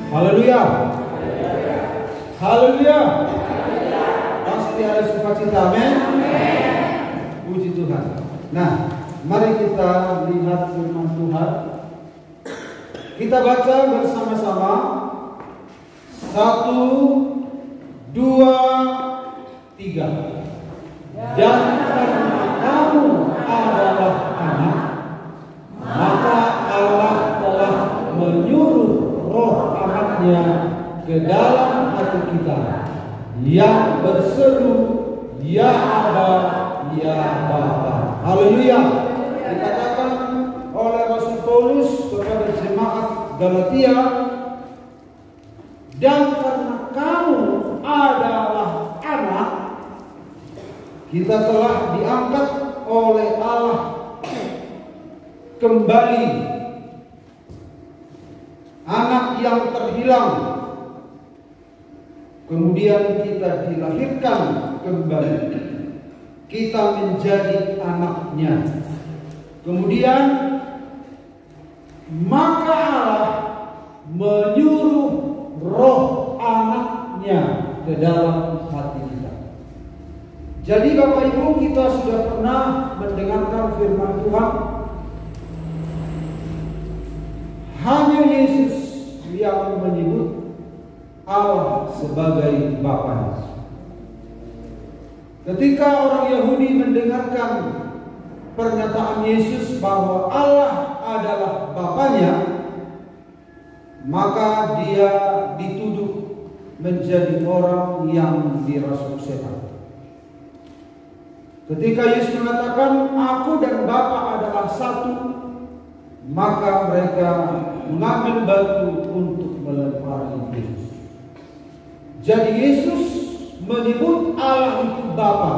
Haleluya. Haleluya. Pasti ada sukacita, amin. Puji Tuhan. Nah, mari kita lihat firman Tuhan. Kita baca bersama-sama. 1, 2, 3. Dan karena kamu adalah anak, maka Allah telah menyuruh roh anaknya ke dalam hati kita, yang berseru, Ya Aba, Ya Bapa. Haleluya. Dikatakan oleh Rasul Paulus kepada jemaat Galatia, dan karena kamu adalah anak, kita telah diangkat oleh Allah kembali, anak yang terhilang. Kemudian kita dilahirkan kembali, kita menjadi anaknya. Kemudian maka Allah menyuruh roh anaknya ke dalam hati kita. Jadi Bapak Ibu, kita sudah pernah mendengarkan firman Tuhan. Hanya Yesus yang menyebut Allah sebagai Bapanya. Ketika orang Yahudi mendengarkan pernyataan Yesus bahwa Allah adalah Bapanya, maka dia dituduh menjadi orang yang dirasuk setan. Ketika Yesus mengatakan aku dan Bapa adalah satu, maka mereka mengambil batu untuk melempari Yesus. Jadi Yesus menyebut Allah itu Bapa,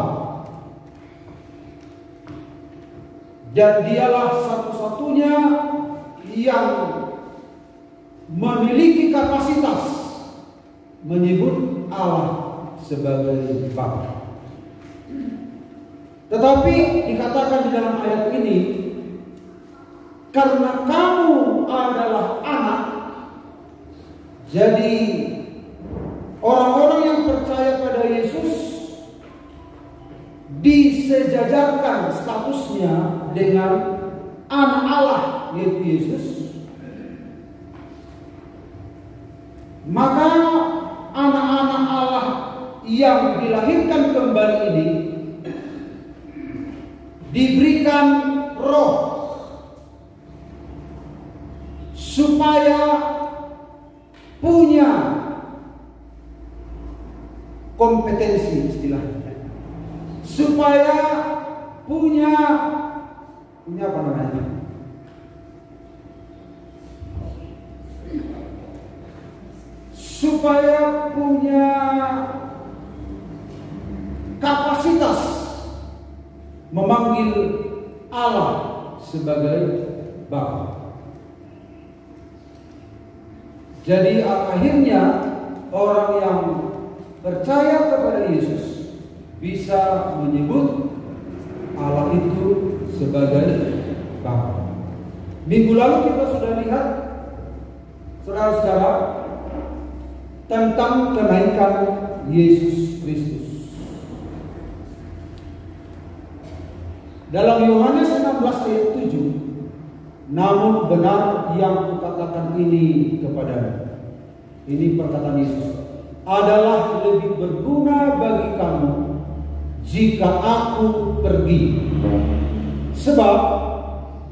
dan dialah satu-satunya yang memiliki kapasitas menyebut Allah sebagai Bapa. Tetapi dikatakan di dalam ayat ini, karena kamu adalah anak, jadi orang-orang yang percaya pada Yesus disejajarkan statusnya dengan anak Allah, yaitu Yesus. Maka anak-anak Allah yang dilahirkan kembali ini diberikan roh supaya punya kompetensi, istilahnya, supaya punya apa namanya? Supaya punya kapasitas memanggil Allah sebagai Bapa. Jadi akhirnya orang yang percaya kepada Yesus bisa menyebut Allah itu sebagai Bapa. Minggu lalu kita sudah lihat, saudara-saudara, tentang kenaikan Yesus Kristus. Dalam Yohanes 16 ayat 7, namun benar yang kukatakan ini kepadamu, ini perkataan Yesus, adalah lebih berguna bagi kamu jika aku pergi. Sebab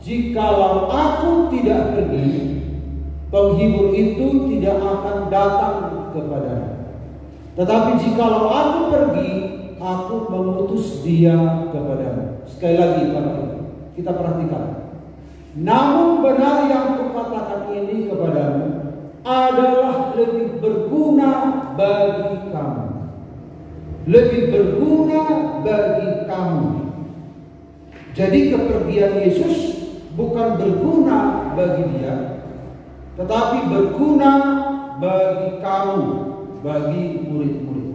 jikalau aku tidak pergi, penghibur itu tidak akan datang kepadamu. Tetapi jikalau aku pergi, aku mengutus dia kepadamu. Sekali lagi kita perhatikan. Namun benar yang kukatakan ini kepadamu adalah lebih berguna bagi kamu. Lebih berguna bagi kamu. Jadi kepergian Yesus bukan berguna bagi dia, tetapi berguna bagi kamu, bagi murid-murid.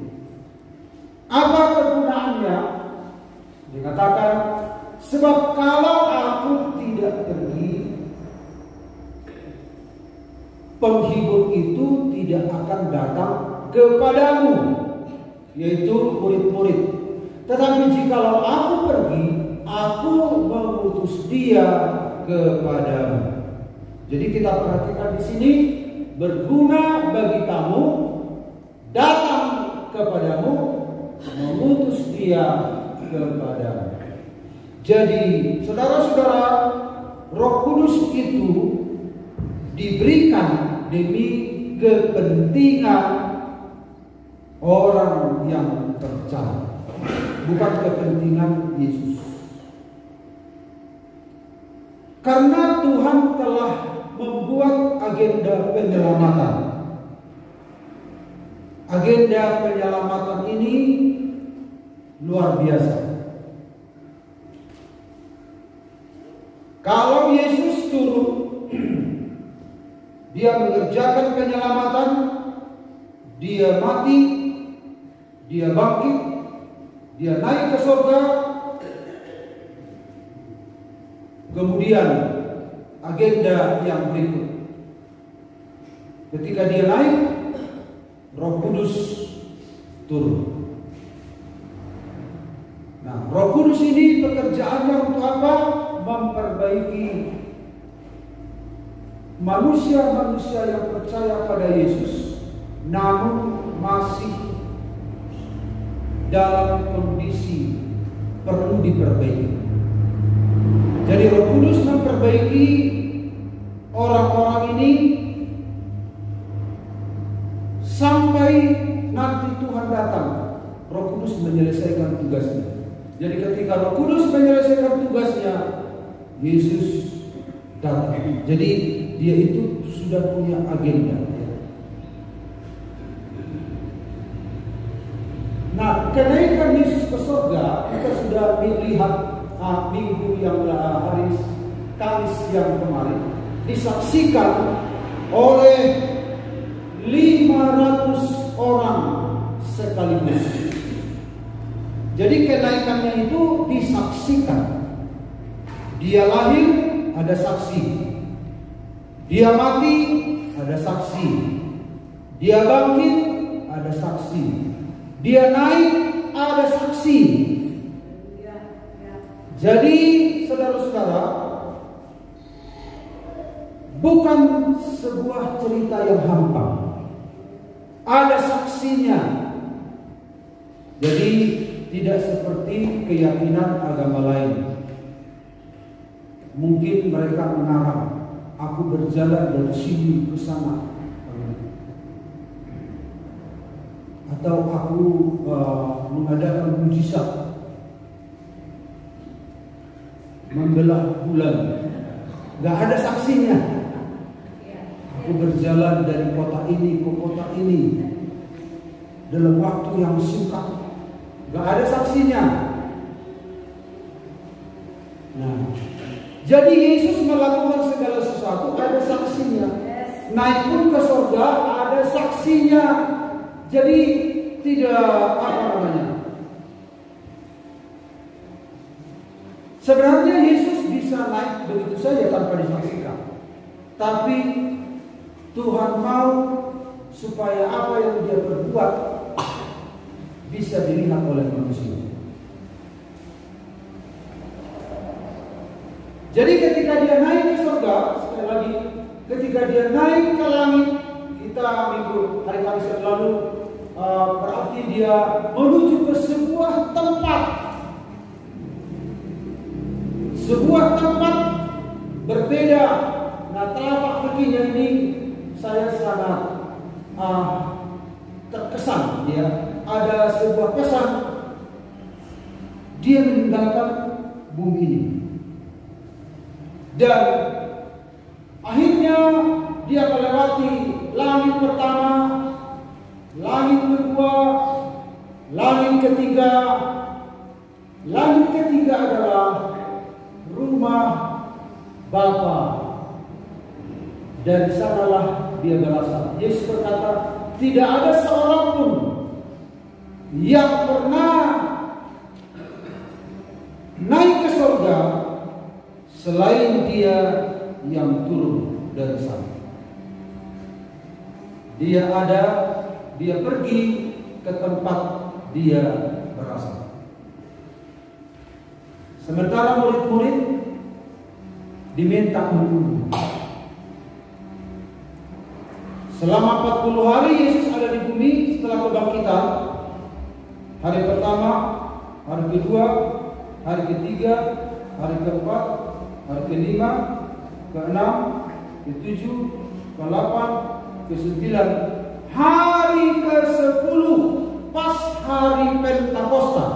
Apa kegunaannya? Dikatakan, sebab kalau aku tidak pergi, penghibur itu kepadamu, yaitu murid-murid. Tetapi jikalau aku pergi, aku mengutus dia kepadamu. Jadi kita perhatikan di sini, berguna bagi kamu, datang kepadamu, mengutus dia kepadamu. Jadi saudara-saudara, Roh Kudus itu diberikan demi kepentingan orang yang percaya, bukan kepentingan Yesus. Karena Tuhan telah membuat agenda penyelamatan. Agenda penyelamatan ini luar biasa. Kalau Yesus turun, dia mengerjakan penyelamatan, dia mati, dia bangkit, dia naik ke surga. Kemudian agenda yang berikut, ketika dia naik, Roh Kudus turun. Nah, Roh Kudus ini pekerjaannya untuk apa? Memperbaiki manusia-manusia yang percaya pada Yesus, namun masih dalam kondisi perlu diperbaiki. Jadi Roh Kudus memperbaiki orang-orang ini sampai nanti Tuhan datang. Roh Kudus menyelesaikan tugasnya. Jadi ketika Roh Kudus menyelesaikan tugasnya, Yesus datang. Jadi dia itu sudah punya agenda. Nah, kenaikan Yesus ke surga kita sudah melihat minggu yang hari Kamis yang kemarin, disaksikan oleh 500 orang sekaligus. Jadi kenaikannya itu disaksikan. Dia lahir, ada saksi. Dia mati, ada saksi. Dia bangkit, ada saksi. Dia naik, ada saksi. Jadi saudara-saudara, bukan sebuah cerita yang hampa. Ada saksinya. Jadi tidak seperti keyakinan agama lain. Mungkin mereka mengarang, aku berjalan dari sini ke sana, atau aku mengadakan mujizat, membelah bulan. Gak ada saksinya. Aku berjalan dari kota ini ke kota ini dalam waktu yang singkat. Gak ada saksinya. Nah, jadi Yesus melakukan segala sesuatu ada saksinya. Naik pun ke surga ada saksinya. Jadi tidak sebenarnya Yesus bisa naik begitu saja tanpa disaksikan. Tapi Tuhan mau supaya apa yang dia berbuat bisa dilihat oleh manusia. Jadi ketika dia naik ke surga, sekali lagi, ketika dia naik ke langit, kita minggu hari Kamis yang lalu berarti dia menuju ke sebuah tempat. Sebuah tempat berbeda. Nah, telapak kakinya ini saya sangat terkesan. Ya, ada sebuah pesan. Dia meninggalkan bumi ini. Dan akhirnya dia melewati langit pertama, langit kedua, langit ketiga. Langit ketiga adalah rumah Bapa. Dari sanalah dia berasal. Yesus berkata, tidak ada seorang pun yang pernah naik ke surga selain dia yang turun dari sana. Dia ada dia pergi ke tempat dia berasal. Sementara murid-murid diminta menunggu. Selama 40 hari Yesus ada di bumi setelah kebangkitan. Hari pertama, hari kedua, hari ketiga, hari keempat, hari kelima, keenam, ketujuh, ke-8, ke-9, hari ke-10 pas hari Pentakosta,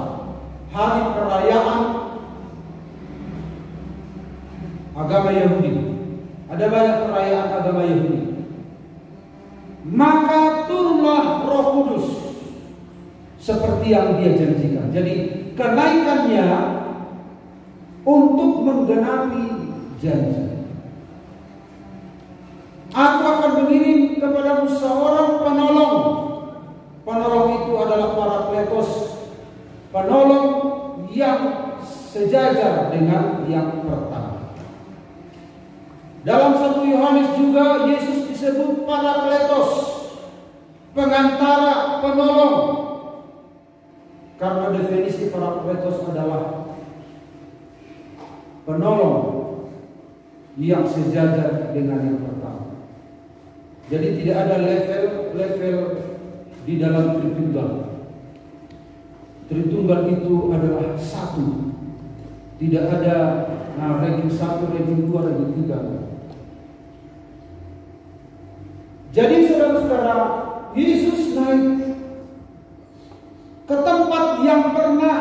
hari perayaan agama Yahudi. Ada banyak perayaan agama Yahudi. Maka turunlah Roh Kudus seperti yang dia janjikan. Jadi kenaikannya untuk menggenapi janji. Aku akan mengirim kepadamu seorang penolong. Penolong itu adalah Parakletos, penolong yang sejajar dengan yang pertama. Dalam 1 Yohanes juga Yesus disebut Parakletos, pengantara, penolong. Karena definisi Parakletos adalah penolong yang sejajar dengan yang pertama. Jadi tidak ada level di dalam Tritunggal. Tritunggal itu adalah satu. Tidak ada ranking 1, ranking 2, ranking 3. Jadi saudara-saudara, Yesus naik ke tempat yang pernah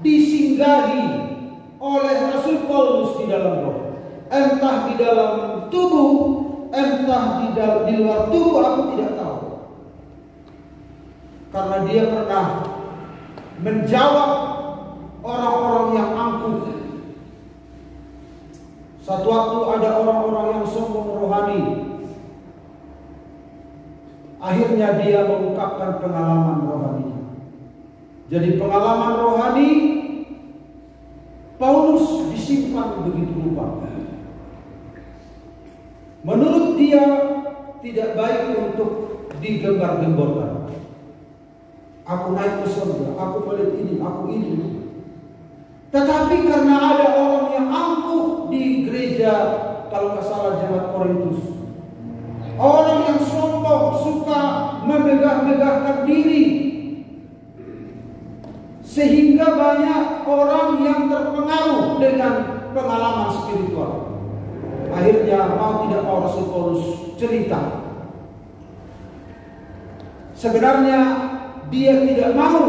disinggahi oleh Rasul Paulus di dalam roh. Entah di dalam tubuh, entah di luar tubuh, aku tidak tahu. Karena dia pernah menjawab orang-orang yang angkuh. Satu waktu ada orang-orang yang sombong rohani. Akhirnya dia mengungkapkan pengalaman rohaninya. Jadi pengalaman rohani Paulus disimpan begitu rupa. Menurut dia tidak baik untuk digembar-gemborkan. Aku naik ke surga, aku melihat ini, aku ini. Tetapi karena ada orang yang angkuh di gereja, kalau nggak salah jemaat Korintus, orang yang sombong, suka memegah-megahkan diri, sehingga banyak orang yang terpengaruh dengan pengalaman spiritual. Akhirnya mau tidak mau Rasul Paulus cerita. Sebenarnya dia tidak mau,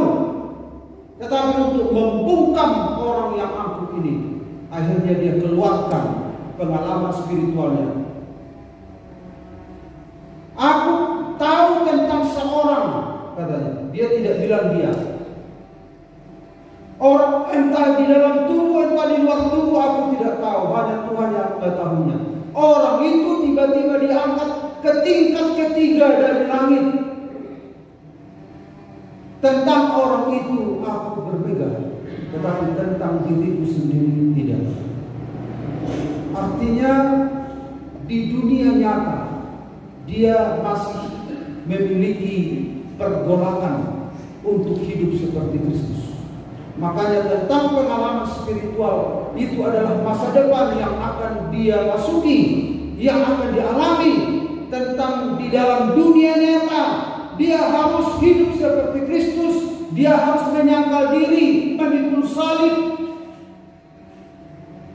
tetapi untuk membungkam orang yang angkuh ini, akhirnya dia keluarkan pengalaman spiritualnya. Aku tahu tentang seorang, katanya. Dia tidak bilang dia. Orang entah di dalam tubuh, entah di luar tubuh, aku tidak tahu. Hanya Tuhan yang mengetahuinya. Orang itu tiba-tiba diangkat ke tingkat ketiga dari langit. Tentang orang itu aku berpegang, tetapi tentang diriku sendiri tidak. Artinya di dunia nyata dia masih memiliki pergolakan untuk hidup seperti Kristus. Makanya tentang pengalaman spiritual itu adalah masa depan yang akan dia masuki, yang akan dialami. Tentang di dalam dunia nyata dia harus hidup seperti Kristus. Dia harus menyangkal diri, memikul salib.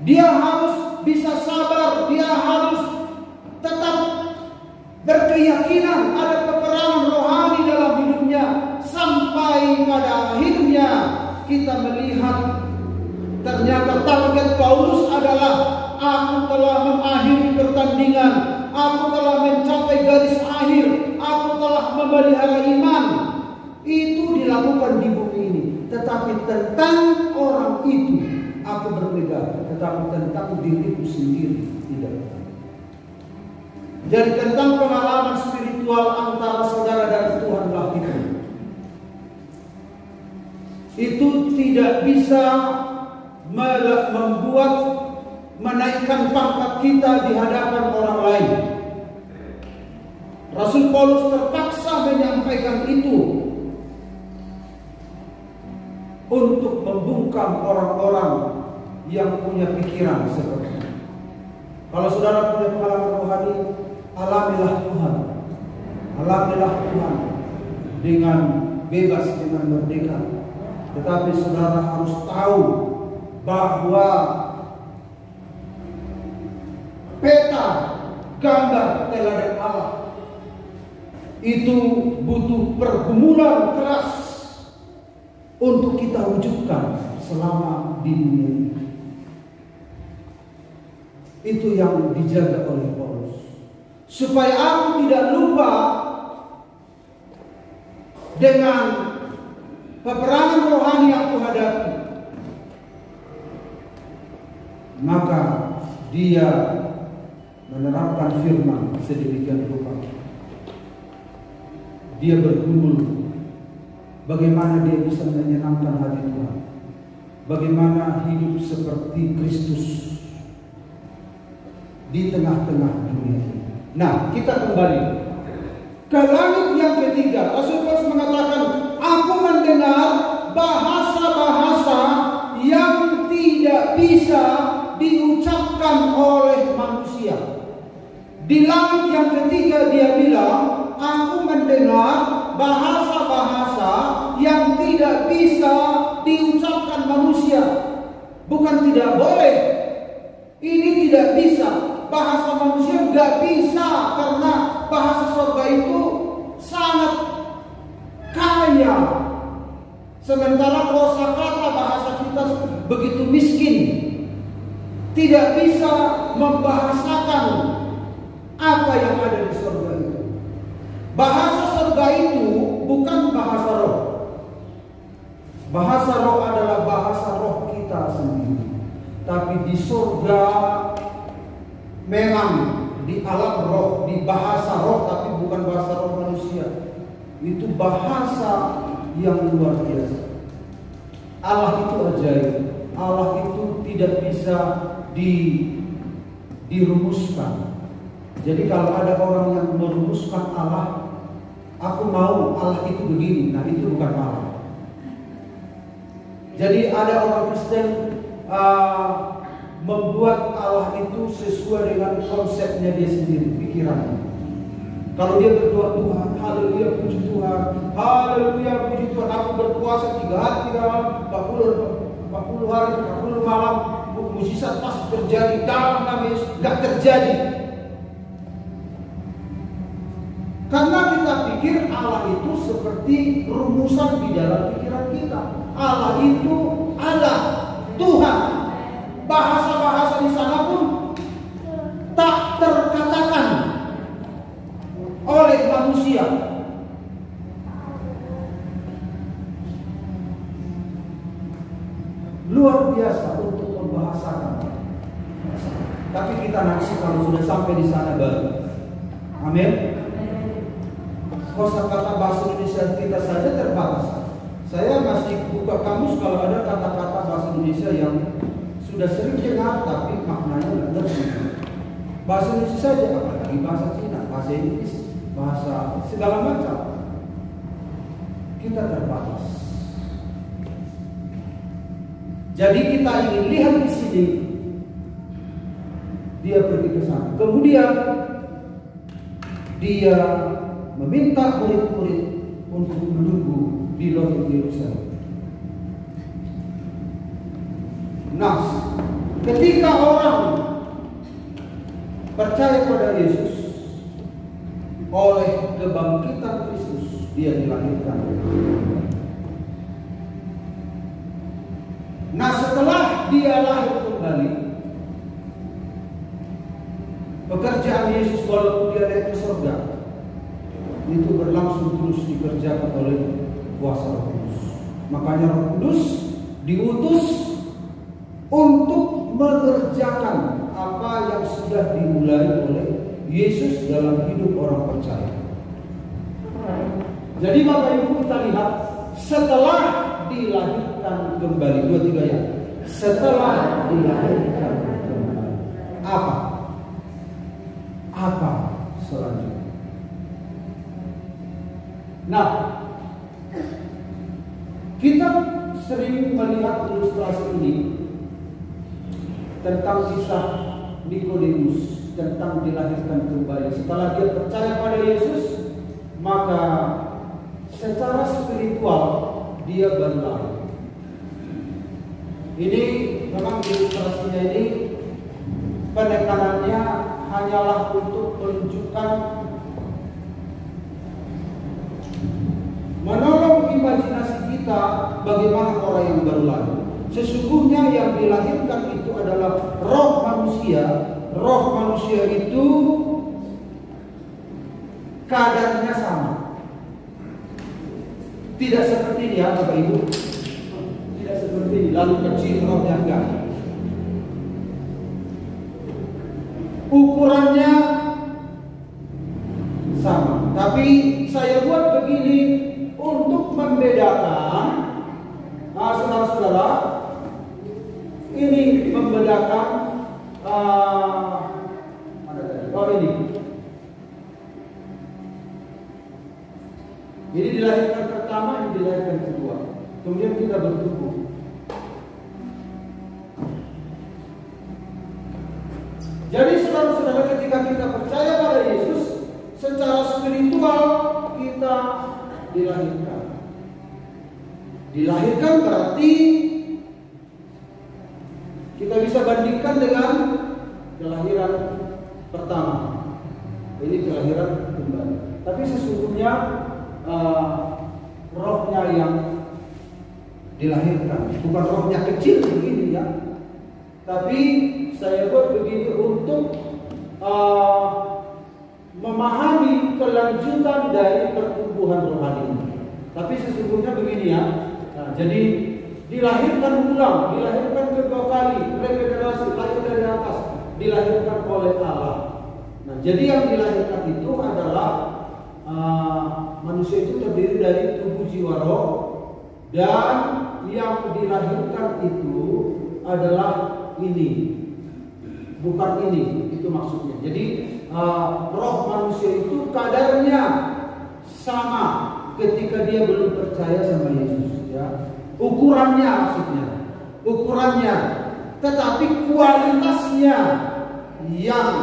Dia harus bisa sabar. Dia harus tetap berkeyakinan ada peperangan rohani dalam hidupnya. Sampai pada akhirnya kita melihat ternyata target Paulus adalah aku telah mengakhiri pertandingan, aku telah mencapai garis akhir, aku telah memelihara iman. Itu dilakukan di bumi ini. Tetapi tentang orang itu aku berpegang, tetapi tentang diriku sendiri tidak. Jadi tentang pengalaman spiritual antara saudara dan Tuhanlah itu tidak bisa membuat menaikkan pangkat kita di hadapan orang lain. Rasul Paulus terpaksa menyampaikan bukan orang-orang yang punya pikiran seperti itu. Kalau saudara punya pengalaman rohani, alamilah Tuhan. Alamilah Tuhan dengan bebas, dengan merdeka. Tetapi saudara harus tahu bahwa peta gambar teladan Allah itu butuh pergumulan keras untuk kita wujudkan selama di dunia ini. Itu yang dijaga oleh Paulus, supaya aku tidak lupa dengan peperangan rohani yang aku hadapi. Maka dia menerapkan firman sedemikian rupa. Dia bergumul bagaimana dia bisa menyenangkan hati Tuhan, bagaimana hidup seperti Kristus di tengah-tengah dunia ini. Nah, kita kembali ke langit yang ketiga. Rasul Paulus mengatakan, aku mendengar bahasa-bahasa yang tidak bisa diucapkan oleh manusia. Di langit yang ketiga dia bilang, aku mendengar bahasa-bahasa yang tidak bisa diucapkan manusia. Bukan tidak boleh, ini tidak bisa. Bahasa manusia nggak bisa, karena bahasa surga itu sangat kaya. Sementara kosakata bahasa kita begitu miskin, tidak bisa membahasakan apa yang ada di surga itu. Bahasa surga itu bukan bahasa roh. Bahasa roh adalah bahasa roh kita sendiri. Tapi di surga memang di alam roh, di bahasa roh, tapi bukan bahasa roh manusia. Itu bahasa yang luar biasa. Allah itu ajaib. Allah itu tidak bisa dirumuskan. Jadi kalau ada orang yang merumuskan Allah, aku mau Allah itu begini, nah itu bukan Allah. Jadi ada orang Kristen membuat Allah itu sesuai dengan konsepnya dia sendiri, pikirannya. Kalau dia berdoa, Tuhan, haleluya, puji Tuhan, haleluya, puji Tuhan, aku berpuasa 3 hari 3 malam, 40 hari, 40 malam, mukjizat pasti terjadi dalam nama Yesus. Gak terjadi. Karena kita pikir Allah itu seperti rumusan di dalam pikiran kita. Allah itu Allah, Tuhan. Bahasa-bahasa di sana pun tak terkatakan oleh manusia. Luar biasa untuk membahasakan. Tapi kita nanti kalau sudah sampai di sana baru. Amin. Kosakata bahasa Indonesia kita saja terbatas. Saya masih buka kamus kalau ada kata-kata bahasa Indonesia yang sudah sering dengar tapi maknanya tidak ngerti. Bahasa Indonesia saja, apalagi bahasa Cina, bahasa Inggris, bahasa segala macam. Kita terbatas. Jadi kita ingin lihat di sini, dia pergi ke sana. Kemudian dia meminta murid-murid untuk menunggu di loh Yerusalem. Nah, ketika orang percaya pada Yesus, oleh kebangkitan Kristus dia dilahirkan. Nah, setelah dia lahir kembali, pekerjaan Yesus walaupun dia naik ke surga, itu berlangsung terus dikerjakan oleh kuasa Roh Kudus. Makanya Roh Kudus diutus untuk mengerjakan apa yang sudah dimulai oleh Yesus dalam hidup orang percaya. Jadi Bapak Ibu kita lihat setelah dilahirkan kembali, 2-3 ya. Setelah dilahirkan kembali, apa selanjutnya? Nah, kita sering melihat ilustrasi ini tentang kisah Nikodemus tentang dilahirkan kembali. Setelah dia percaya pada Yesus, maka secara spiritual dia baru lahir. Ini memang ilustrasinya ini penekanannya hanyalah untuk menunjukkan, menolong imajinasi kita bagaimana orang yang baru lahir. Sesungguhnya yang dilahirkan itu adalah roh manusia. Roh manusia itu kadarnya sama. Tidak seperti ini ya Bapak Ibu. Tidak seperti ini, lalu kecil rohnya enggak. Ukurannya sama. Tapi saya buat begini untuk membedakan, saudara-saudara, ini membedakan ini. Ini dilahirkan pertama, ini dilahirkan kedua. Kemudian kita bertumbuh. Jadi saudara-saudara, ketika kita percaya pada Yesus, secara spiritual kita dilahirkan. Dilahirkan berarti kita bisa bandingkan dengan kelahiran pertama. Ini kelahiran kembali. Tapi sesungguhnya rohnya yang dilahirkan, bukan rohnya kecil begini ya. Tapi saya buat begini untuk memahami kelanjutan dari pertumbuhan rohani. Tapi sesungguhnya begini ya. Nah, jadi dilahirkan ulang, dilahirkan kedua kali, regenerasi, lahir dari atas, dilahirkan oleh Allah. Nah, jadi yang dilahirkan itu adalah manusia itu terdiri dari tubuh, jiwa, roh, dan yang dilahirkan itu adalah ini, bukan ini, itu maksudnya. Jadi roh manusia itu kadarnya sama ketika dia belum percaya sama Yesus, ya. Ukurannya maksudnya, ukurannya, tetapi kualitasnya yang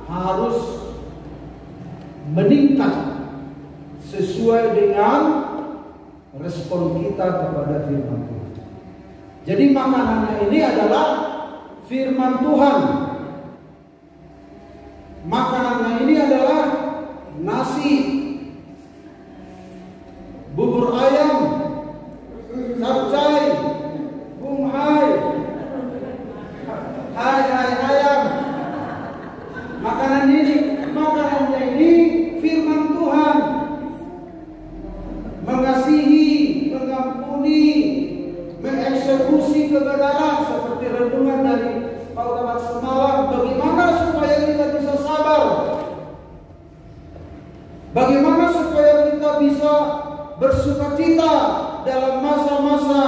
harus meningkat sesuai dengan respon kita kepada firman Tuhan. Jadi makanannya ini adalah firman Tuhan. Makanannya ini adalah nasi, bubur ayam, capcay, bunghai, hai ayam. Makanannya ini firman Tuhan. Mengasihi, mengampuni, mengeksekusi kebenaran seperti renungan dari khotbah semalam. Bagaimana supaya kita bisa sabar? Bagaimana supaya kita bisa bersukacita dalam masa-masa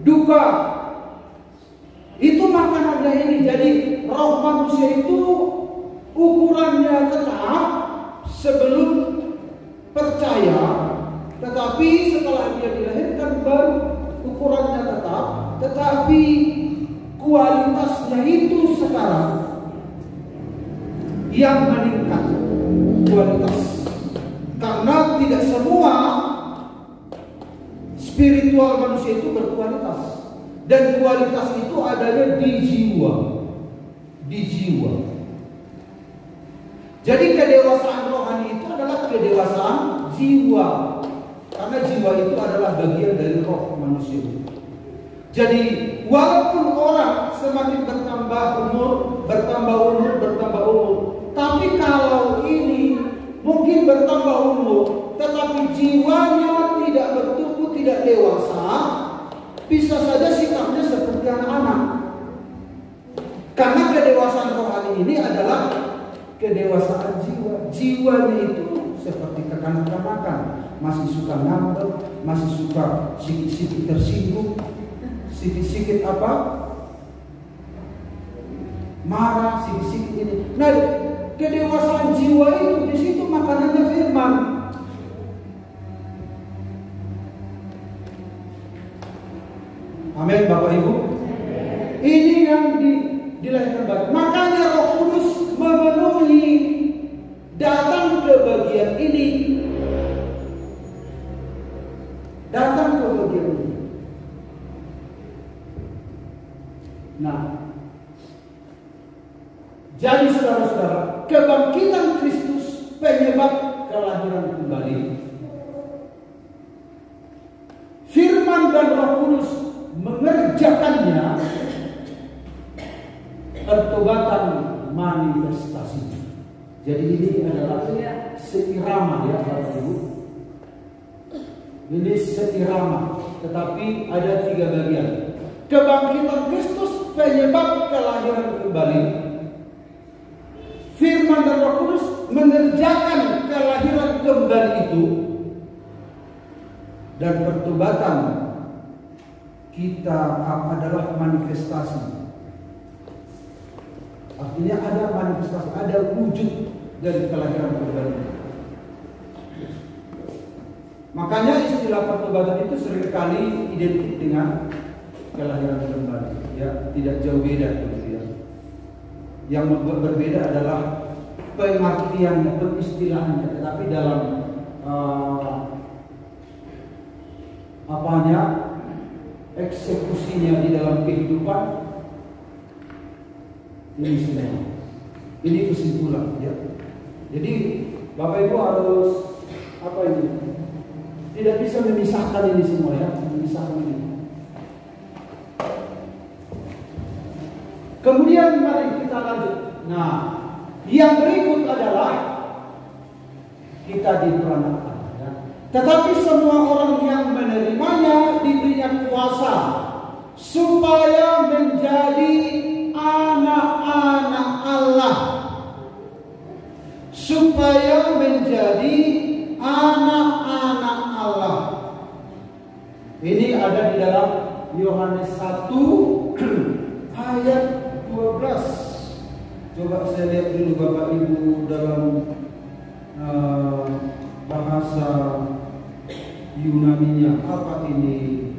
duka? Itu makanannya ini. Jadi roh manusia itu ukurannya tetap sebelum percaya, tetapi setelah dia dilahirkan baru ukurannya tetap, tetapi kualitasnya itu sekarang yang meningkat kualitas. Karena tidak semua spiritual manusia itu berkualitas, dan kualitas itu adanya di jiwa, di jiwa. Jadi kedewasaan rohani itu adalah kedewasaan jiwa. Karena jiwa itu adalah bagian dari roh manusia. Jadi walaupun orang semakin bertambah umur, tapi kalau ini mungkin bertambah umur, tetapi jiwanya tidak bertumbuh, tidak dewasa, bisa saja sikapnya seperti anak-anak. Karena kedewasaan rohani ini adalah kedewasaan jiwa. Jiwanya itu seperti kekanak-kanakan, masih suka ngambek, masih suka sikit-sikit tersinggung, sikit-sikit marah, sikit-sikit ini. Nah, kedewasaan jiwa itu di situ makanannya firman. Bapak Ibu? Ini yang dilahirkan baru. Makanya Roh Kudus memenuhi, datang ke bagian ini. Datang ke bagian ini. Nah, jadi saudara-saudara, kebangkitan Kristus penyebab kelahiran kembali. Firman dan Roh Kudus mengerjakannya, pertobatan manifestasi. Jadi ini adalah seirama ya Bapak Ibu. Ini seirama, tetapi ada 3 bagian. Kebangkitan Kristus penyebab kelahiran kembali. Firman dan Roh Kudus mengerjakan kelahiran kembali itu. Dan pertobatan kita adalah manifestasi. Artinya ada manifestasi, ada wujud dari kelahiran kembali. Makanya istilah pertobatan itu seringkali identik dengan kelahiran kembali, ya, tidak jauh beda gitu ya. Yang berbeda adalah pengertian, peristilahannya, tetapi dalam eksekusinya di dalam kehidupan ini semua. Ini kesimpulan ya. Jadi Bapak Ibu harus tidak bisa memisahkan ini semua ya, memisahkan ini. Kemudian mari kita lanjut. Nah, yang berikut adalah kita diperanakan. Ya. Tetapi semua orang yang menerimanya diberinya kuasa supaya menjadi anak-anak Allah. Supaya menjadi anak-anak Allah. Ini ada di dalam Yohanes 1 ayat 12. Coba saya lihat dulu Bapak Ibu dalam bahasa Yunaninya apa ini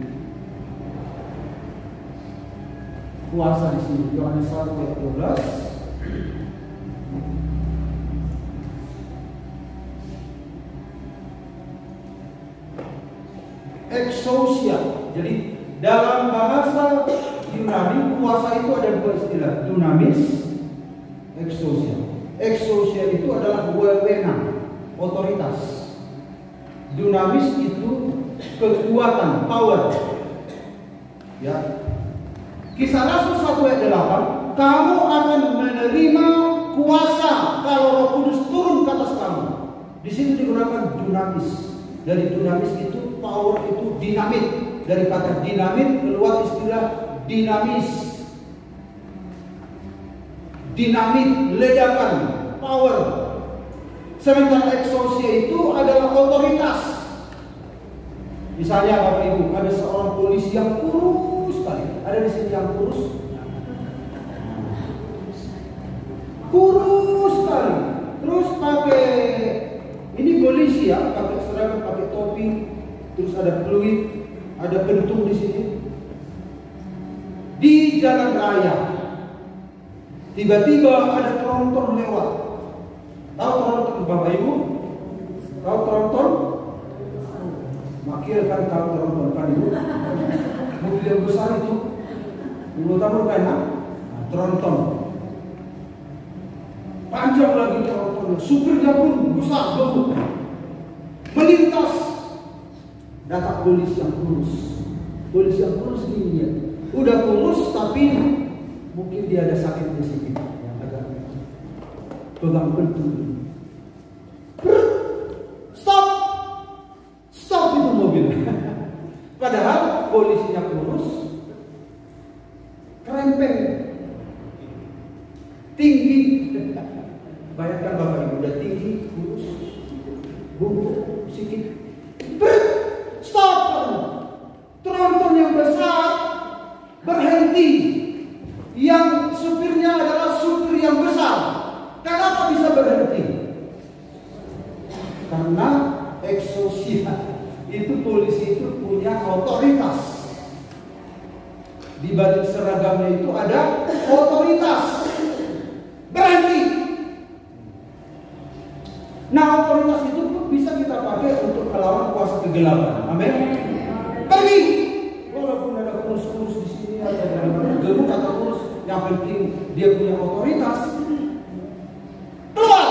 kuasa di sini. Yohanes 1 ayat 12. Exousia. Jadi dalam bahasa Yunani kuasa itu ada 2 istilah, dunamis, exousia. Exousia itu adalah wewenang, otoritas. Dunamis itu kekuatan, power. Ya. Kisah Rasul 1 ayat 8, kamu akan menerima kuasa kalau Roh Kudus turun ke atas kamu. Di sini digunakan dunamis. Dari dunamis itu power, itu dinamit. Dari kata dinamit keluar istilah dinamis. Dinamit, ledakan, power. Sementara exousia itu adalah otoritas. Misalnya Bapak Ibu, ada seorang polisi yang kurus sekali. Ada di sini yang kurus. Kurus sekali. Terus pakai, ini polisi ya, pakai seragam, pakai topi, terus ada peluit, ada pentung di sini. Di jalan raya, tiba-tiba ada tronton lewat. Tahu tronton Bapak Ibu? Tahu tronton? Makil kan tahu tronton kan Ibu? Mobil yang besar itu, Ibu tahu kan? Tronton. Panjang lagi tronton, supirnya pun besar banget. Melintas, datang polisi yang kurus. Polisi yang kurus ini ya, udah kurus tapi mungkin dia ada sakit di sini, yang agak pegang pentung. Stop, stop itu mobil. Padahal polisinya kurus, kerempeng, tinggi. Bayangkan Bapak Ibu udah tinggi, kurus, bungkuk, sedikit. Stop! Tronton yang besar berhenti. Yang supirnya adalah supir yang besar. Kenapa bisa berhenti? Karena exousia itu polisi itu punya otoritas. di balik seragamnya itu ada otoritas. Berhenti. Nah, otoritas itu bisa kita pakai untuk melawan kuasa kegelapan. Amin. Pergi. Walaupun ada kurus-kurus di sini, ada gemuk atau kurus, yang penting dia punya otoritas. Keluar.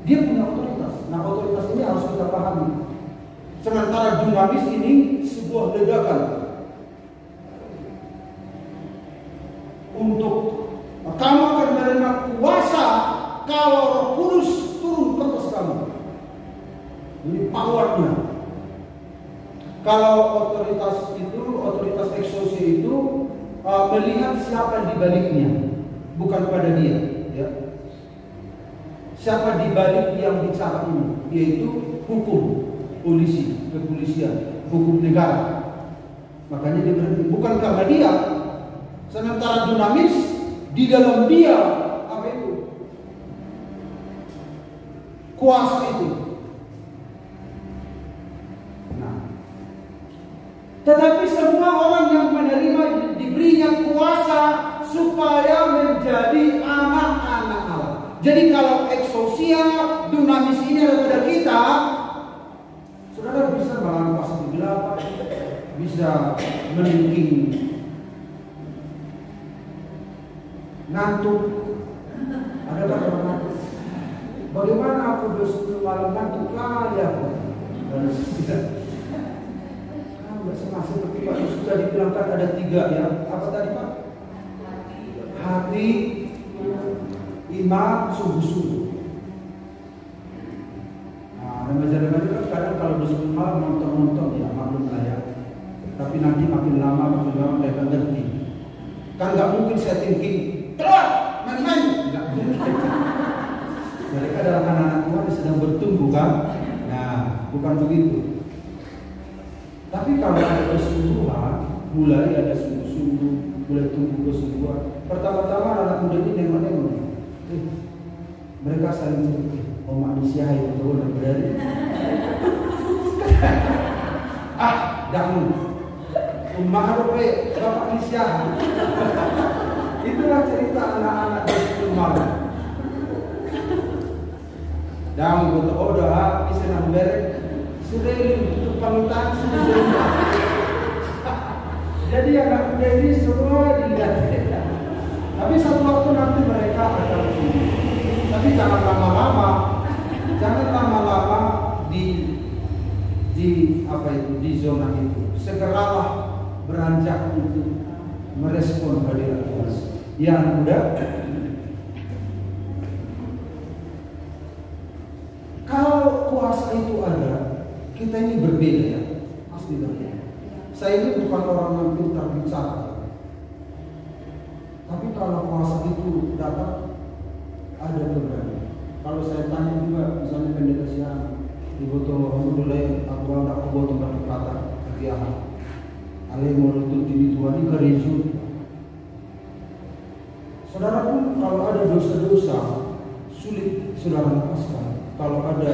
Dia punya otoritas. Nah, otoritas ini harus kita pahami. Sementara dunamis ini sebuah ledakan untuk kamu akan menerima kuasa kalau Roh Kudus turun ke atas kamu. Ini powernya. Kalau otoritas itu, otoritas eksosia itu melihat siapa di baliknya, bukan pada dia. Ya. Siapa di balik yang bicara ini, yaitu hukum. Polisi, kepolisian, hukum negara. Makanya dia berhenti. Bukan karena dia. Sementara dunamis di dalam dia apa itu? Kuasa itu. Nah, tetapi semua orang yang menerima diberinya kuasa supaya menjadi anak-anak Allah. Jadi kalau eksosia, dunamis ini ada pada kita, saudara bisa melawan kuasa kegelapan, bisa meningking ngantuk. Ada orang ngantuk. Bagaimana aku udah 10 malam ngantuk kali aku? Nggak sama seperti Pak sudah dibilangkan ada 3 ya. Apa tadi Pak? Hati, iman, sungguh-sungguh. Remaja-remaja kan kadang kalau udah 10 malam nonton ya maklum lah ya. Tapi nanti makin lama mereka ngerti. Kan nggak mungkin saya thinking keluar main-main, nggak mungkin. Mereka adalah anak-anak Tuhan yang sedang bertumbuh kan. Nah, bukan begitu. Tapi kalau ada kesungguhan, mulai ada sungguh-sungguh, mulai tumbuh kesungguhan. Pertama-tama anak muda ini nengok-nengok. Mereka saling cerita. Oh manusia yang betul dan berani. Jangan. Umaharope bapak manusia. Itulah cerita anak-anak di malam. Dan betul dah bisa namber. Sudah tutup panutan sudah. Jadi anak muda ini semua dilihat. Tapi satu waktu nanti mereka akan sini. Tapi jangan lama-lama di zona itu. Segeralah beranjak untuk merespon hadirat Tuhan. Yang muda, kalau kuasa itu ada, kita ini berbeda ya, pasti berbeda. Saya ini bukan orang yang pintar bicara, tapi kalau kuasa itu datang, ada keberanian. Kalau saya tanya juga, misalnya pendeta siang, ibu tolong mulai aku buat tempat kata kegiatan. Ale mau tutup ini Tuhan ini kereju. Saudara pun kalau ada dosa-dosa sulit saudara lepaskan. Kalau ada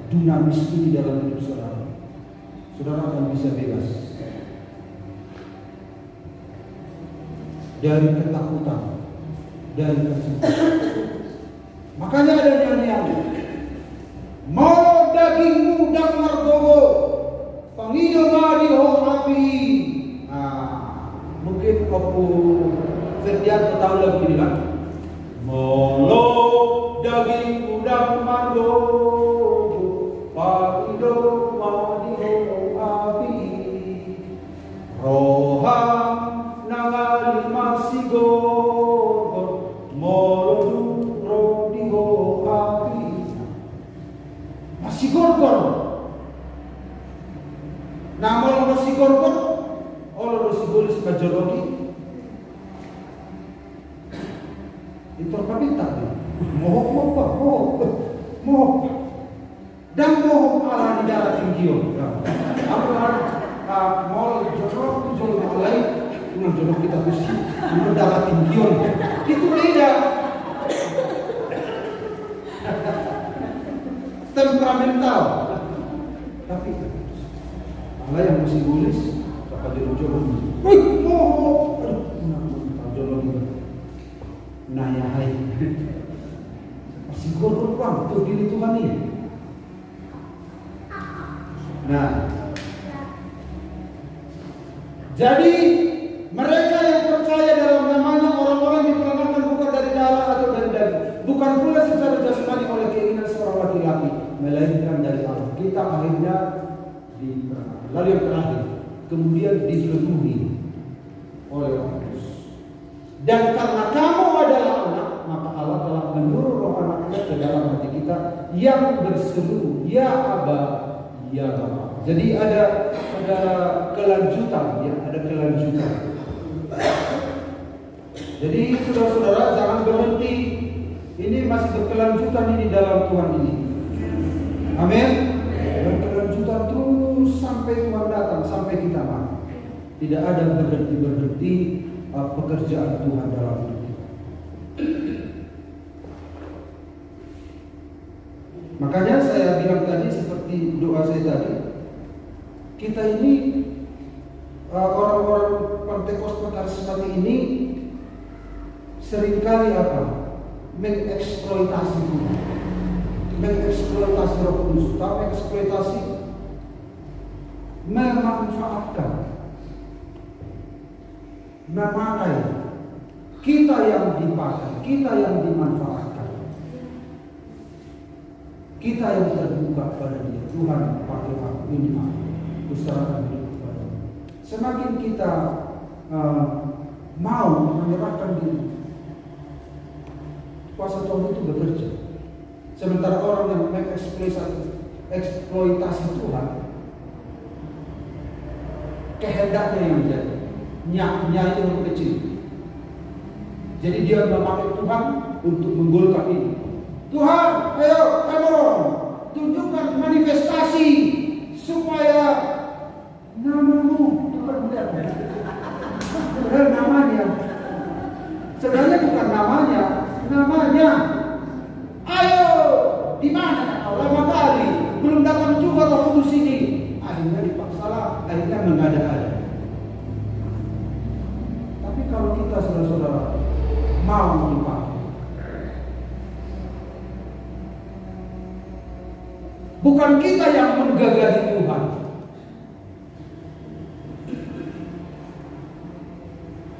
dunamis ini dalam hidup saudara, saudara akan bisa bebas dari ketakutan, dari kecemasan. Makanya ada nyanyian, mau dagingmu dan margowo, pangido mariho api. Mungkin aku Ferdian tahu lagu ini kan? Molo dagingmu dan margowo, pangido mariho api. Roham nangali masigo, molo masih gorgor. Nama masih gorgor, Allah masih boleh sekajologi. Itu apa bintang? Mohon. Dan mohon Allah di darat tinggion. Apa mau jorok lain, dengan jorok kita mesti di darat tinggion. Itu beda. Temperamental, tapi Allah yang masih tulis, Pada ujung, wih, mau, aduh, jolong gitu. Nah ya hai, masih gorong tuh diri Tuhan ini. Nah, jadi mereka yang percaya dalam namanya orang-orang diperanakan bukan dari darah atau dari daging, bukan pula secara jasmani oleh keinginan seorang laki-laki, melainkan dari Allah. Kita akhirnya diperanakan. Lalu yang terakhir, kemudian dipenuhi oleh Roh Kudus. Dan karena kamu adalah anak, maka Allah telah menyuruh Roh Anaknya ke dalam hati kita yang berseru, ya Aba, ya Bapa. Jadi ada kelanjutan, ya, ada kelanjutan. Jadi saudara-saudara jangan berhenti. Ini masih berkelanjutan ini dalam Tuhan ini. Amin. Berkelanjutan terus sampai Tuhan datang, sampai kita mati. Tidak ada berhenti pekerjaan Tuhan dalam hidup kita. Makanya saya bilang tadi seperti doa saya tadi, kita ini orang-orang Pentakosta karismatik ini seringkali mengeksploitasi Tuhan, mengeksploitasi Roh Kudus, mengeksploitasi, memanfaatkan, memakai. Kita yang dipakai, kita yang dimanfaatkan, kita yang terbuka pada Dia. Tuhan pakai aku ini, aku serahkan hidup kepada-Mu. Semakin kita mau menyerahkan diri, kuasa Tuhan itu bekerja. Sementara orang yang mengeksploitasi Tuhan, kehendaknya yang jadi, nyai yang kecil. Jadi dia memakai Tuhan untuk menggolkan ini. Tuhan, ayo kamu tunjukkan manifestasi supaya namamu Tuhan melihat. Sebenarnya namanya, sebenarnya bukan namanya. Ayo, di mana kau? Lama kali belum datang juga Roh Kudus ini. Akhirnya dipaksalah, akhirnya mengada-ada. Tapi kalau kita saudara-saudara mau dipakai, bukan kita yang menggagahi Tuhan,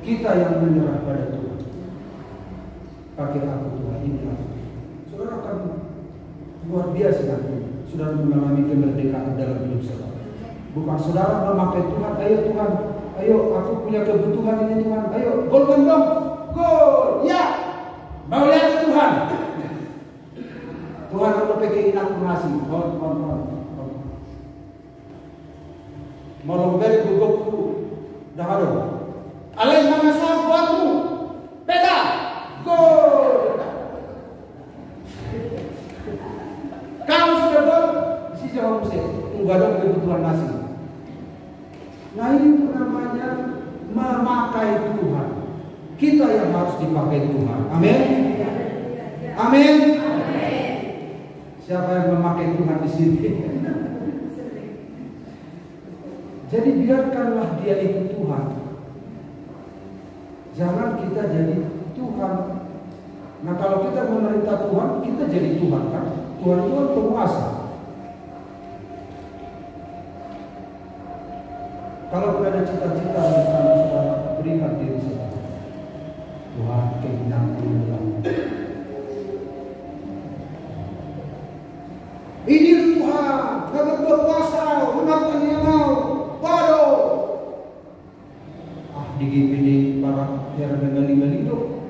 kita yang menyerah pada Tuhan. Pakai aku Tuhan, ini aku. Saudara akan luar biasa nanti. Saudara mengalami kemerdekaan dalam hidup saudara. Bukan saudara memakai Tuhan, ayo Tuhan, ayo aku punya kebutuhan ini Tuhan, ayo golkan dong, gol, ya, mau lihat ke Tuhan. Tuhan aku pakai inakurasi, mau lomber gugupku, dah ada. Alai mana sahabatmu, peta, gol. Kamu sudah gol, si jawab saya, tunggu ada kebutuhan nasi. Nah ini namanya memakai Tuhan. Kita yang harus dipakai Tuhan. Amin. Amin. Siapa yang memakai Tuhan di sini? Jadi biarkanlah dia itu Tuhan. Jangan kita jadi Tuhan. Nah kalau kita memerintah Tuhan, kita jadi Tuhan kan? Tuhan itu kan penguasa. Kalau ada cita-cita yang saudara berikan diri saudara, Tuhan keinginanku dalam ini Tuhan, kami berkuasa, menangkan yang mau, baru. Di GPD para tiara gali-gali itu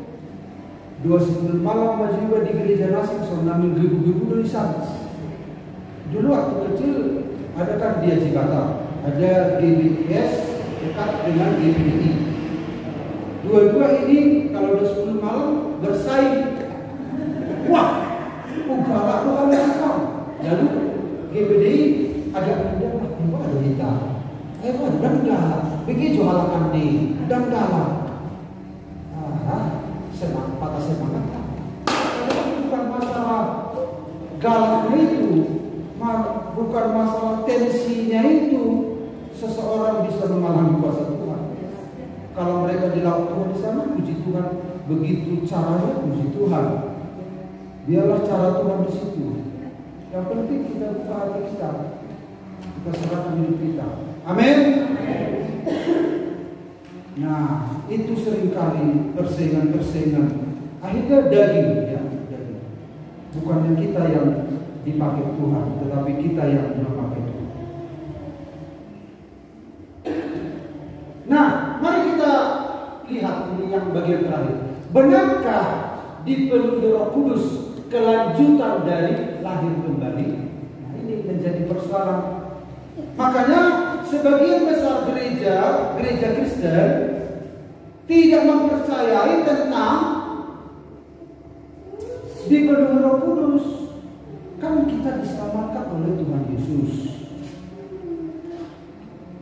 2 malam maju juga di gereja Nasib, sambil gebu-gebu dari sana. Dulu waktu kecil ada kan dia Jakarta, ada GBS dekat dengan GBDI. Dua-dua ini kalau udah 10 malam bersaing. Wah, galak loh kalian. Lalu GBDI agak pindah lah, tiba ada kita. Dan galak, begitu halakan di dan galak. Semangat, patah semangat. Bukan masalah galaknya itu, bukan masalah tensinya itu. seseorang bisa mengalami kuasa Tuhan. Kalau mereka di laut Tuhan di sana, puji Tuhan. Begitu caranya, puji Tuhan. Biarlah cara Tuhan di situ. Yang penting kita buka hati kita serahkan hidup kita. Amin. Nah, itu seringkali persaingan. Akhirnya daging, ya, daging. Bukannya kita yang dipakai Tuhan, tetapi kita yang memakai Tuhan. Nah, mari kita lihat ini yang bagian terakhir. Benarkah dipenuhi Roh Kudus kelanjutan dari lahir kembali? Nah, ini menjadi persoalan. Makanya sebagian besar gereja Kristen tidak mempercayai tentang dipenuhi Roh Kudus. Kan kita diselamatkan oleh Tuhan Yesus.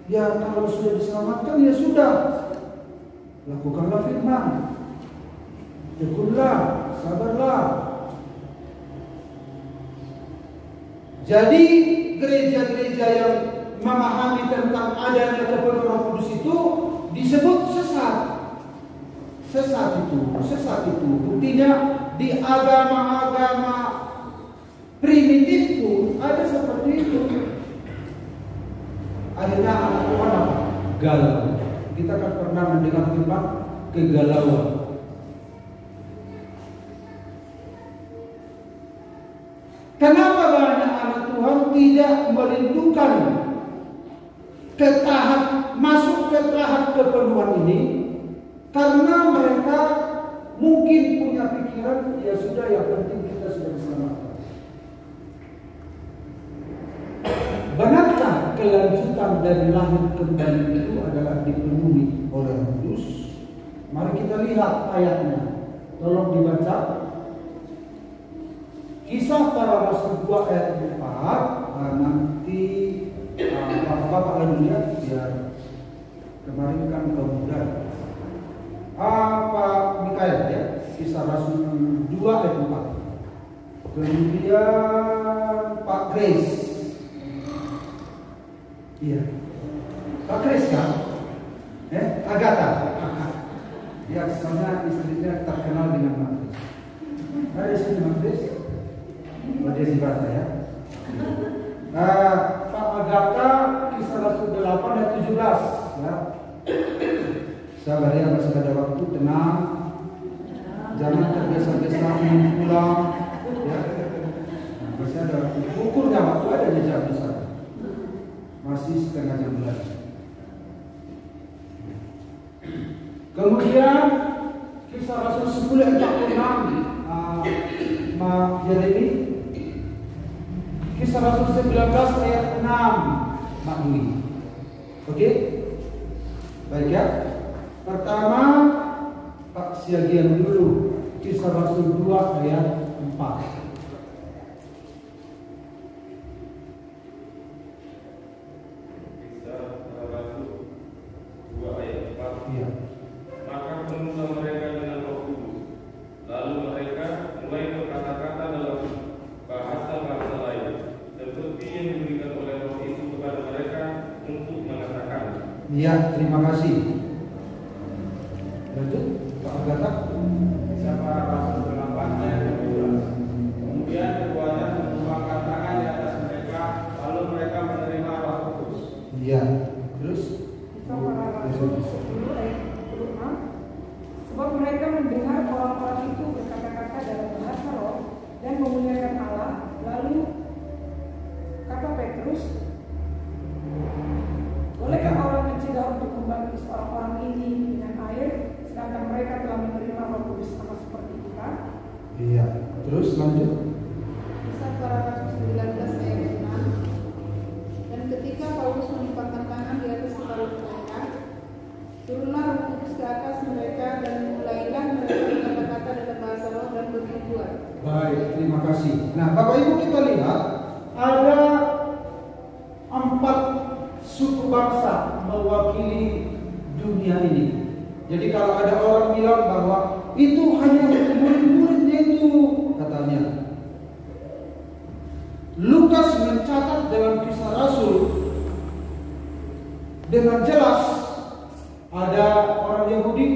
Ya kalau sudah diselamatkan ya sudah, lakukanlah firman, tekunlah, sabarlah. Jadi gereja-gereja yang memahami tentang adanya kepenuhan Roh Kudus itu disebut sesat. Sesat itu buktinya di agama-agama primitif pun ada seperti itu. Akhirnya anak Tuhan apa? Galau. Kita kan pernah mendengar firman kegalauan. Kenapa banyak anak Tuhan tidak merindukan masuk ke tahap kepenuhan ini? Karena mereka mungkin punya pikiran, ya sudah, yang penting kita sudah diselamatkan. Benarkah kelanjutan dari lahir kembali itu adalah dipenuhi oleh Roh Kudus? Mari kita lihat ayatnya. Tolong dibaca. Kisah Para Rasul 2 ayat 4. Nanti Bapak lalu lihat, biar kemarin kan kemudian Pak Mikael, ya, Kisah Rasul 2 ayat 4. Kemudian Pak Grace. Iya, Pak Grace kan? Agatha. Ya, soalnya istrinya terkenal dengan Pak Grace. Ada di sini Pak Grace. Dia di baca ya. Pak Agatha, Kisah Rasul 8 ayat 17 ya. Sabar ya, masih ada waktu, tenang. Jangan tergesa-gesa pulang ya. Masih ada waktu. Ukurnya waktu ada di jam besar. Masih setengah jam lagi. Kemudian Kisah Rasul 10 ayat 46 Mak Jeremy. Kisah Rasul 19 ayat 6 Mak Dwi. Oke? Baik ya. Pertama Pak Siagian dulu. Kisah Rasul 2 ayat 4. Iya. Maka penuhlah mereka dengan Roh Kudus. Lalu mereka mulai berkata-kata dalam bahasa-bahasa lain, seperti yang diberikan oleh Roh itu kepada mereka untuk mengatakan. Iya, terima kasih. Lanjut, Pak Agatha. Para Rasul 8 ayat 12. Kemudian keduanya menumpangkan tangan di atas mereka, lalu mereka menerima Roh Kudus. Iya, terus. Sebab mereka mendengar orang-orang itu berkata-kata dalam bahasa roh dan memuliakan Allah. Lalu kata Petrus, bolehkah Allah mencegah untuk membaptis orang-orang ini dengan air, sedangkan mereka telah menerima Roh Kudus sama seperti kita? Iya, terus lanjut. Kisah Para Rasul 19 ayat 6. Dan ketika Paulus melimpahkan tangan di atas kepala mereka, turunlah Roh Kudus ke atas mereka dan mulailah mereka berkata-kata dalam bahasa roh dan bernubuat. Baik, terima kasih. Nah, Bapak Ibu, kita lihat ada 4 suku bangsa mewakili dunia ini. Jadi kalau ada orang bilang bahwa itu hanya murid-muridnya itu, katanya. Lukas mencatat dalam Kisah Rasul dengan jelas ada orang Yahudi,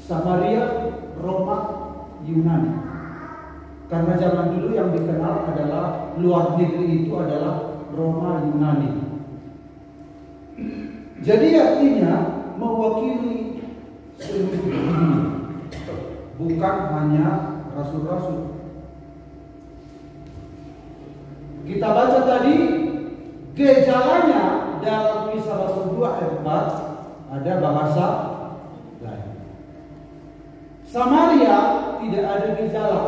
Samaria, Roma, Yunani. Karena zaman dulu yang dikenal adalah luar negeri itu adalah Roma, Yunani. Jadi artinya mewakili seluruh dunia, bukan hanya rasul-rasul. Kita baca tadi gejalanya dalam Kisah Rasul 2 ayat 4 ada bahasa lain. Samaria tidak ada gejala.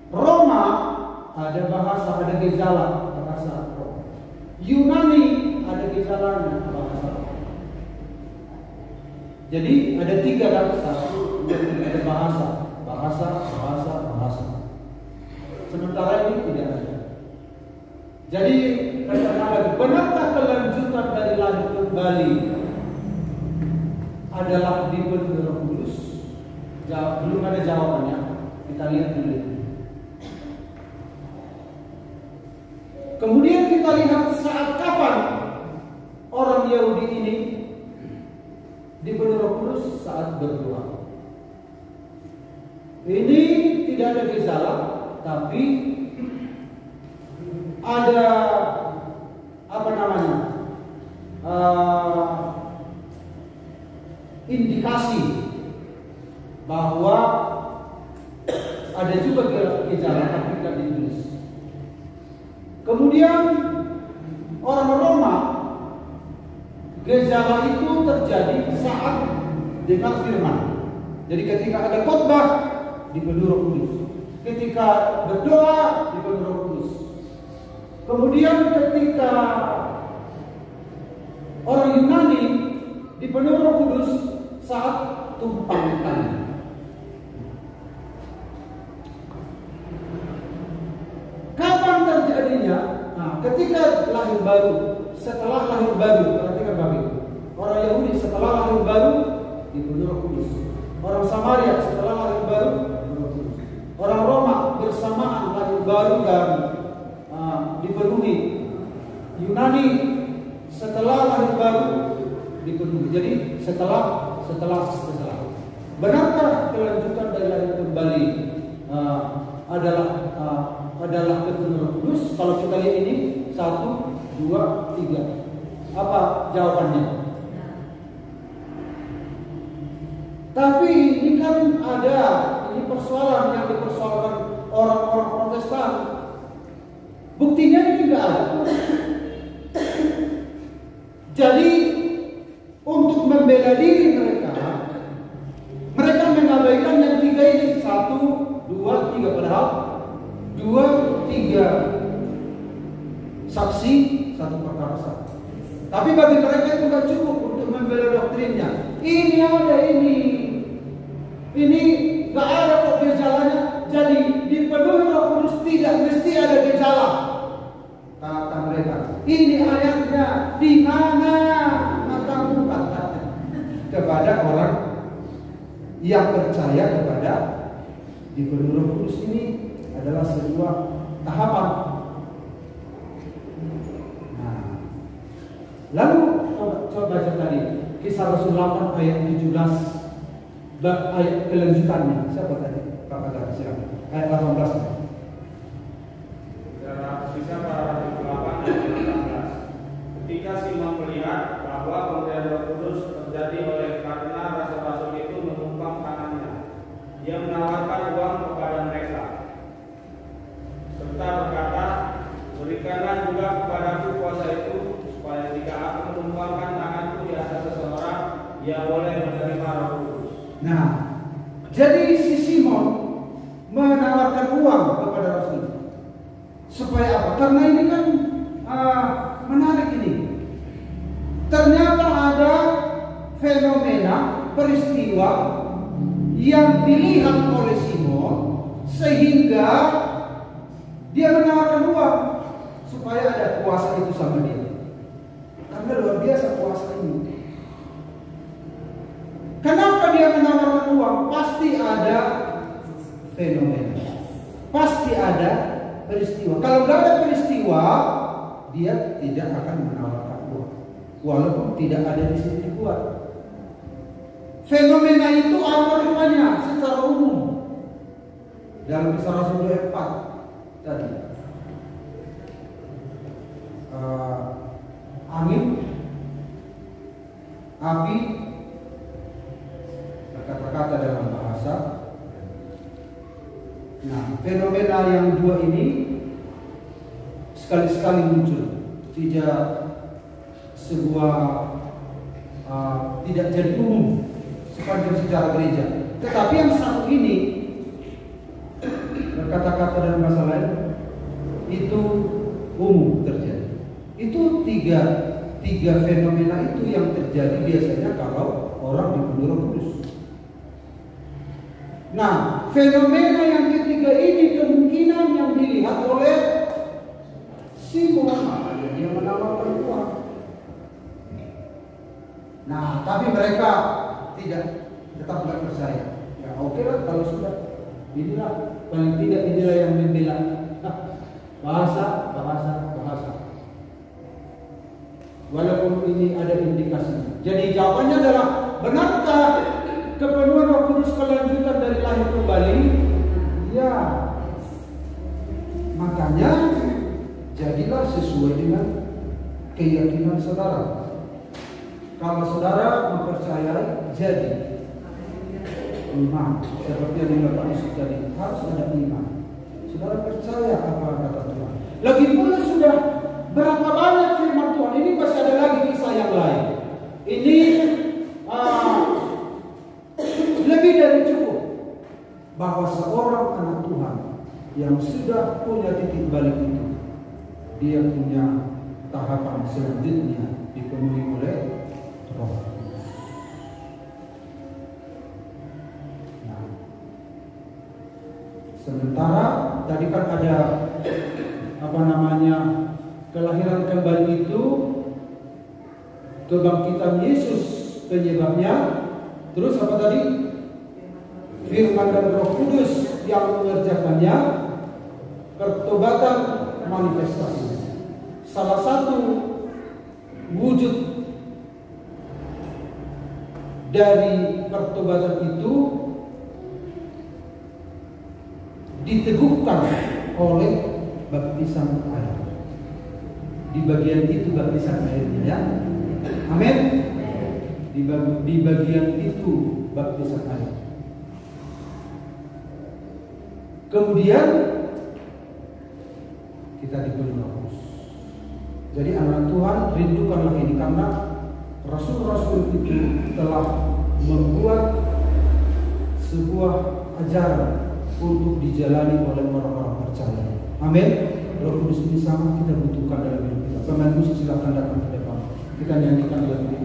Roma ada gejala bahasa Roma. Yunani ada gejalanya bahasa Roma. Jadi ada 3 bahasa, ada bahasa. Sementara ini tidak ada. Jadi katakanlah, benarkah kelanjutan dari lahir kembali adalah dipenuhi Roh Kudus? Belum ada jawabannya. Kita lihat dulu. Kemudian kita lihat saat kapan orang Yahudi ini dipenuhi Roh Kudus saat berdoa. Ini tidak ada gejala, tapi ada indikasi bahwa ada juga gejala tapi tidak ditulis. Kemudian orang Roma, gejala itu terjadi saat dengar firman. Jadi ketika ada khotbah dipenuhi Roh Kudus, ketika berdoa dipenuhi Roh Kudus. Kemudian ketika orang Yunani dipenuhi Roh Kudus saat tumpang tanding. Kapan terjadinya? Nah, ketika lahir baru, setelah lahir baru, perhatikan Bapak. Orang Yahudi setelah lahir baru dipenuhi Roh Kudus. Orang Samaria setelah lahir baru dipenuhi Roh Kudus. Orang Roma bersamaan lahir baru dan dipenuhi. Yunani setelah lahir baru dipenuhi. Jadi setelah. Benarkah kelanjutan dari lahir kembali adalah kepenuhan Roh Kudus? Kalau kita lihat ini 1, 2, 3. Apa jawabannya? Tapi ini kan ini persoalan yang dipersoalkan orang-orang Protestan. Buktinya ini tidak ada. Jadi untuk membela diri mereka mengabaikan yang 3 ini. 1, 2, 3. Padahal 2, 3 saksi, 1 perkara saksi. Tapi bagi mereka itu bukan cukup untuk membela doktrinnya. Ini ada ini gak ada kok gejalanya. Jadi dipenuhi Roh Kudus tidak mesti ada gejala. Kata mereka, ini ayatnya di mana matamu katakan kepada orang yang percaya kepada dipenuhi Roh Kudus ini adalah sebuah tahapan. Nah, lalu coba baca tadi Kisah Rasul 8 ayat 17 ayat kelanjutannya. Siapa tadi? Pak Agar, silakan. Ayat 18. Kisah para Rasul 8 ayat 18. Ketika Simon melihat bahwa pemberian Roh Kudus terjadi oleh karena rasul-rasul itu menumpang tangannya, dia menawarkan uang kepada mereka serta berkata, berikanlah juga kepadaku kuasa itu, supaya jika aku menumpangkan tanganku di atas seseorang, ia boleh menerima Roh Kudus. Nah, jadi si Simon menawarkan uang kepada Rasul. Supaya apa? Karena ini kan menarik ini. Ternyata ada fenomena, peristiwa yang dilihat oleh Simon sehingga dia menawarkan uang supaya ada kuasa itu sama dia. Karena luar biasa kuasa ini. Kenapa dia menawarkan uang? Pasti ada fenomena, pasti ada peristiwa. Kalau tidak ada peristiwa, dia tidak akan menawarkan uang. walaupun tidak ada di sini dibuat. Fenomena itu apa rupanya secara umum dalam Kisah Rasul 4 tadi. Angin, api, kata-kata dalam bahasa. Nah, fenomena yang dua ini sekali-sekali muncul, tidak sebuah tidak jadi umum sepanjang sejarah gereja. Tetapi yang satu ini berkata-kata dalam bahasa lain itu umum terjadi. Itu tiga fenomena itu yang terjadi biasanya kalau orang dipenuhi Roh Kudus. Nah, fenomena yang ketiga ini kemungkinan yang dilihat oleh Simon yang menawarkan uang. Nah, tapi mereka tetap tidak percaya. Ya oke lah kalau sudah, inilah paling tidak inilah yang membela. Bahasa. Walaupun ini ada indikasinya. Jadi jawabannya adalah, benarkah kepenuhan Roh Kudus kelanjutan dari lahir kembali? Ya. Makanya jadilah sesuai dengan keyakinan saudara. Kalau saudara mempercayai, jadi iman. Seperti yang Bapak Yesus tadi, harus ada iman. Saudara percaya apa kata Tuhan. Lagi pula sudah berapa banyak firman Tuhan. Ini masih ada lagi kisah yang lain. Ini lebih dari cukup bahwa seorang anak Tuhan yang sudah punya titik balik itu, dia punya tahapan selanjutnya dipenuhi oleh Roh. Nah, sementara tadi kan ada kelahiran kembali itu, kebangkitan Yesus penyebabnya. Terus apa tadi? Firman dan Roh Kudus yang mengerjakannya, pertobatan manifestasi. Salah satu wujud dari pertobatan itu diteguhkan oleh baptisan air. Di bagian itu baptisan airnya, ya. Amin. Di bagian itu baptisan air. Kemudian kita dipenuhi Roh Kudus. Jadi anak Tuhan, rindukanlah ini, karena rasul-rasul itu telah membuat sebuah ajaran untuk dijalani oleh orang-orang percaya. Amin. Roh Kudus ini sangat kita butuhkan dalam hidup kita. Pemain musik silakan datang ke depan. Kita nyanyikan lagu.